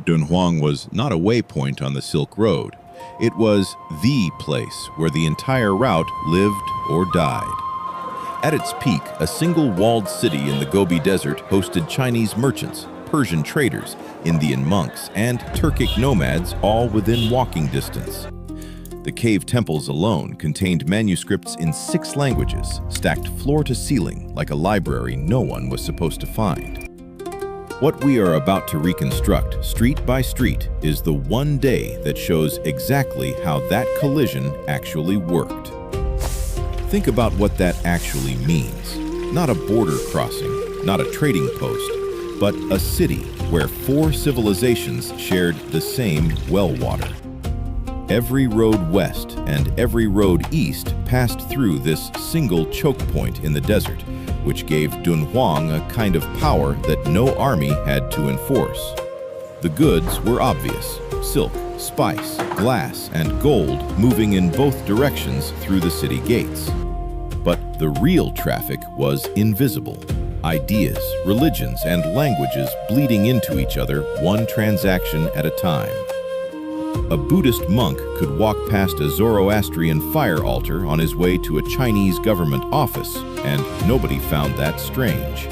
Dunhuang was not a waypoint on the Silk Road. It was the place where the entire route lived or died. At its peak, a single walled city in the Gobi Desert hosted Chinese merchants, Persian traders, Indian monks, and Turkic nomads, all within walking distance. The cave temples alone contained manuscripts in 6 languages, stacked floor to ceiling like a library no one was supposed to find. What we are about to reconstruct, street by street, is the one day that shows exactly how that collision actually worked. Think about what that actually means. Not a border crossing, not a trading post, but a city where 4 civilizations shared the same well water. Every road west and every road east passed through this single choke point in the desert, which gave Dunhuang a kind of power that no army had to enforce. The goods were obvious: silk, spice, glass, and gold moving in both directions through the city gates. But the real traffic was invisible. Ideas, religions, and languages bleeding into each other, one transaction at a time. A Buddhist monk could walk past a Zoroastrian fire altar on his way to a Chinese government office, and nobody found that strange.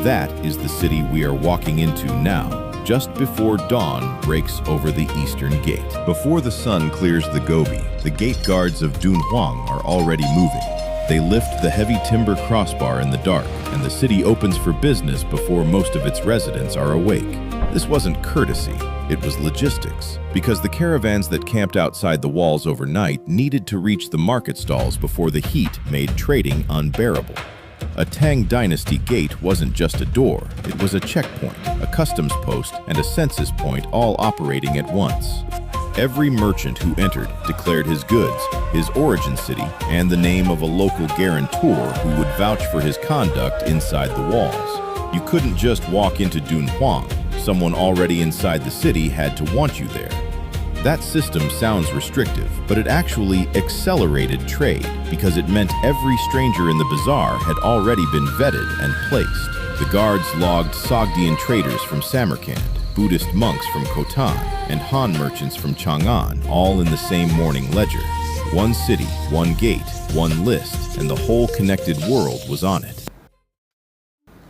That is the city we are walking into now, just before dawn breaks over the eastern gate. Before the sun clears the Gobi, the gate guards of Dunhuang are already moving. They lift the heavy timber crossbar in the dark, and the city opens for business before most of its residents are awake. This wasn't courtesy, it was logistics, because the caravans that camped outside the walls overnight needed to reach the market stalls before the heat made trading unbearable. A Tang Dynasty gate wasn't just a door, it was a checkpoint, a customs post, and a census point all operating at once. Every merchant who entered declared his goods, his origin city, and the name of a local guarantor who would vouch for his conduct inside the walls. You couldn't just walk into Dunhuang. Someone already inside the city had to want you there. That system sounds restrictive, but it actually accelerated trade because it meant every stranger in the bazaar had already been vetted and placed. The guards logged Sogdian traders from Samarkand, Buddhist monks from Khotan, and Han merchants from Chang'an, all in the same morning ledger. One city, one gate, one list, and the whole connected world was on it.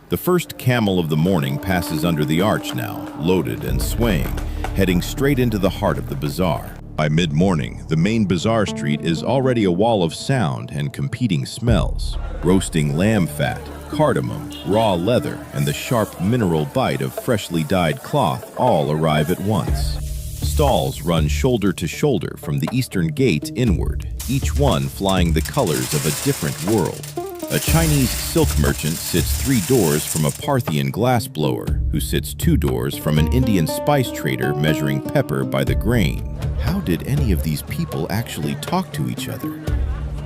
The first camel of the morning passes under the arch now, loaded and swaying, heading straight into the heart of the bazaar. By mid-morning, the main bazaar street is already a wall of sound and competing smells. Roasting lamb fat, cardamom, raw leather, and the sharp mineral bite of freshly dyed cloth all arrive at once. Stalls run shoulder to shoulder from the eastern gate inward, each one flying the colors of a different world. A Chinese silk merchant sits 3 doors from a Parthian glassblower, who sits 2 doors from an Indian spice trader measuring pepper by the grain. How did any of these people actually talk to each other?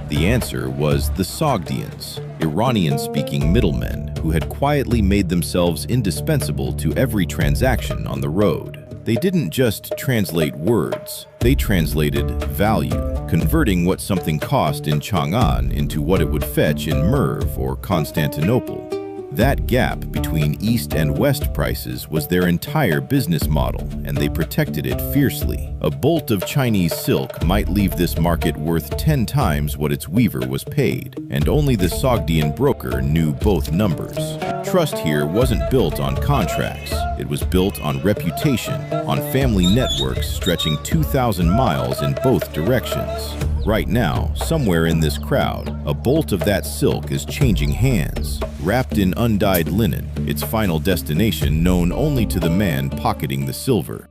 The answer was the Sogdians, Iranian-speaking middlemen who had quietly made themselves indispensable to every transaction on the road. They didn't just translate words, they translated value, converting what something cost in Chang'an into what it would fetch in Merv or Constantinople. That gap between East and West prices was their entire business model, and they protected it fiercely. A bolt of Chinese silk might leave this market worth 10 times what its weaver was paid, and only the Sogdian broker knew both numbers. Trust here wasn't built on contracts. It was built on reputation, on family networks stretching 2,000 miles in both directions. Right now, somewhere in this crowd, a bolt of that silk is changing hands, wrapped in undyed linen, its final destination known only to the man pocketing the silver.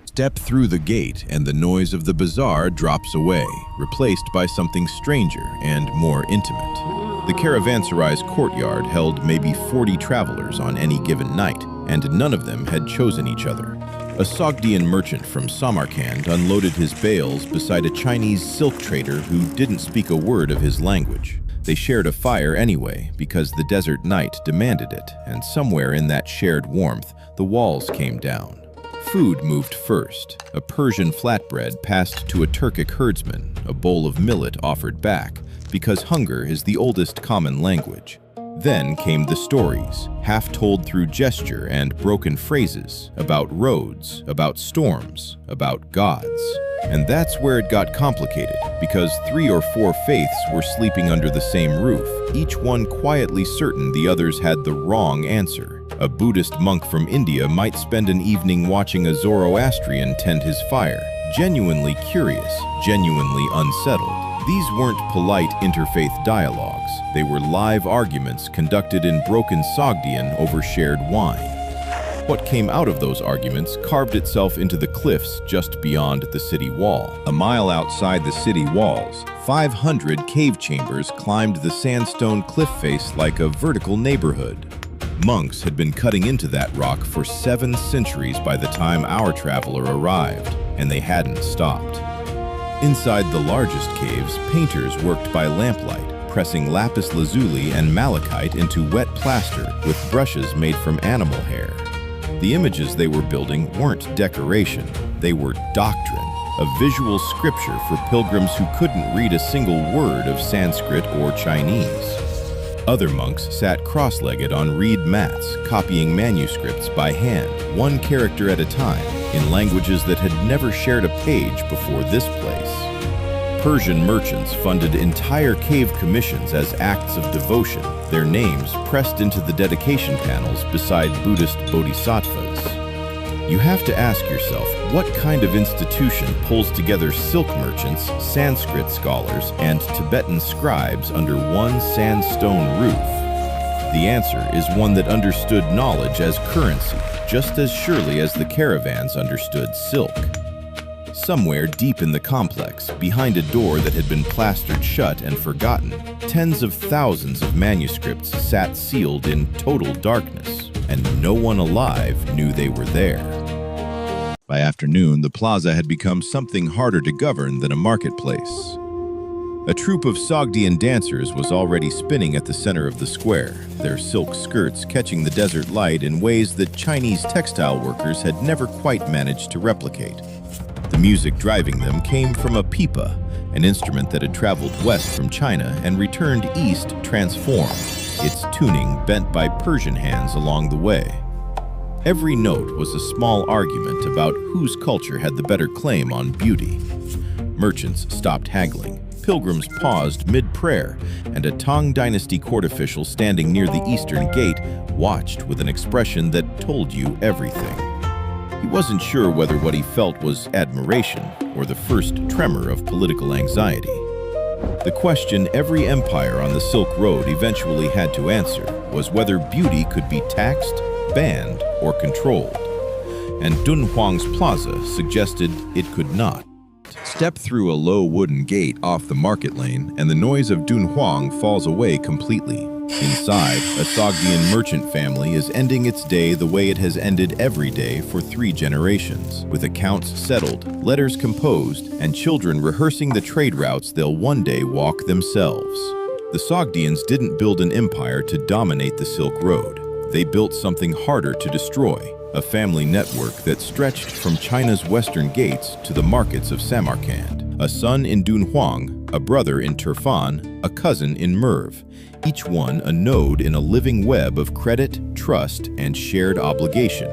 Step through the gate and the noise of the bazaar drops away, replaced by something stranger and more intimate. The caravanserai's courtyard held maybe 40 travelers on any given night, and none of them had chosen each other. A Sogdian merchant from Samarkand unloaded his bales beside a Chinese silk trader who didn't speak a word of his language. They shared a fire anyway, because the desert night demanded it, and somewhere in that shared warmth, the walls came down. Food moved first. A Persian flatbread passed to a Turkic herdsman, a bowl of millet offered back, because hunger is the oldest common language. Then came the stories, half told through gesture and broken phrases, about roads, about storms, about gods. And that's where it got complicated, because 3 or 4 faiths were sleeping under the same roof, each one quietly certain the others had the wrong answer. A Buddhist monk from India might spend an evening watching a Zoroastrian tend his fire, genuinely curious, genuinely unsettled. These weren't polite interfaith dialogues. They were live arguments conducted in broken Sogdian over shared wine. What came out of those arguments carved itself into the cliffs just beyond the city wall. A mile outside the city walls, 500 cave chambers climbed the sandstone cliff face like a vertical neighborhood. Monks had been cutting into that rock for 7 centuries by the time our traveler arrived, and they hadn't stopped. Inside the largest caves, painters worked by lamplight, pressing lapis lazuli and malachite into wet plaster with brushes made from animal hair. The images they were building weren't decoration, they were doctrine, a visual scripture for pilgrims who couldn't read a single word of Sanskrit or Chinese. Other monks sat cross-legged on reed mats, copying manuscripts by hand, one character at a time, in languages that had never shared a page before this place. Persian merchants funded entire cave commissions as acts of devotion, their names pressed into the dedication panels beside Buddhist bodhisattvas. You have to ask yourself, what kind of institution pulls together silk merchants, Sanskrit scholars, and Tibetan scribes under one sandstone roof? The answer is one that understood knowledge as currency, just as surely as the caravans understood silk. Somewhere deep in the complex, behind a door that had been plastered shut and forgotten, tens of thousands of manuscripts sat sealed in total darkness, and no one alive knew they were there. By afternoon, the plaza had become something harder to govern than a marketplace. A troupe of Sogdian dancers was already spinning at the center of the square, their silk skirts catching the desert light in ways that Chinese textile workers had never quite managed to replicate. The music driving them came from a pipa, an instrument that had traveled west from China and returned east transformed, its tuning bent by Persian hands along the way. Every note was a small argument about whose culture had the better claim on beauty. Merchants stopped haggling, pilgrims paused mid-prayer, and a Tang Dynasty court official standing near the eastern gate watched with an expression that told you everything. He wasn't sure whether what he felt was admiration or the first tremor of political anxiety. The question every empire on the Silk Road eventually had to answer was whether beauty could be taxed, banned, or controlled. And Dunhuang's plaza suggested it could not. Step through a low wooden gate off the market lane, and the noise of Dunhuang falls away completely. Inside, a Sogdian merchant family is ending its day the way it has ended every day for 3 generations, with accounts settled, letters composed, and children rehearsing the trade routes they'll one day walk themselves. The Sogdians didn't build an empire to dominate the Silk Road. They built something harder to destroy, a family network that stretched from China's western gates to the markets of Samarkand. A son in Dunhuang, a brother in Turfan, a cousin in Merv, each one a node in a living web of credit, trust, and shared obligation.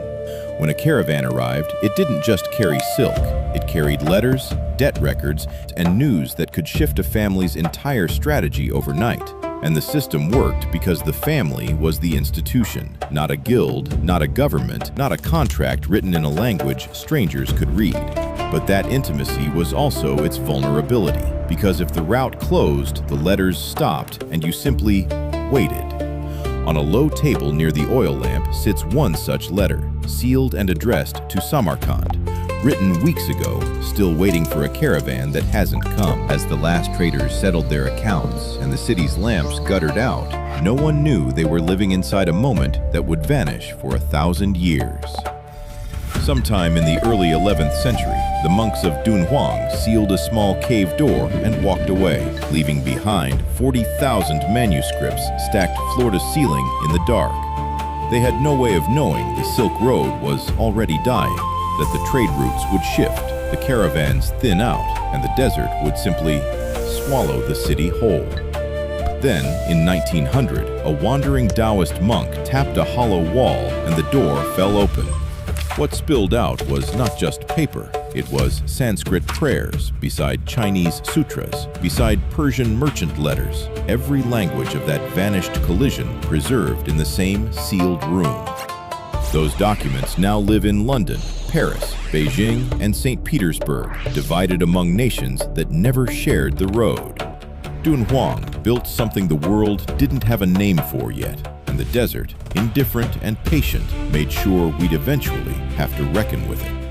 When a caravan arrived, it didn't just carry silk. It carried letters, debt records, and news that could shift a family's entire strategy overnight. And the system worked because the family was the institution, not a guild, not a government, not a contract written in a language strangers could read. But that intimacy was also its vulnerability, because if the route closed, the letters stopped, and you simply waited. On a low table near the oil lamp sits one such letter, sealed and addressed to Samarkand, written weeks ago, still waiting for a caravan that hasn't come. As the last traders settled their accounts and the city's lamps guttered out, no one knew they were living inside a moment that would vanish for 1,000 years. Sometime in the early 11th century, the monks of Dunhuang sealed a small cave door and walked away, leaving behind 40,000 manuscripts stacked floor to ceiling in the dark. They had no way of knowing the Silk Road was already dying, that the trade routes would shift, the caravans thin out, and the desert would simply swallow the city whole. Then, in 1900, a wandering Taoist monk tapped a hollow wall and the door fell open. What spilled out was not just paper. It was Sanskrit prayers, beside Chinese sutras, beside Persian merchant letters, every language of that vanished collision preserved in the same sealed room. Those documents now live in London, Paris, Beijing, and St. Petersburg, divided among nations that never shared the road. Dunhuang built something the world didn't have a name for yet, and the desert, indifferent and patient, made sure we'd eventually have to reckon with it.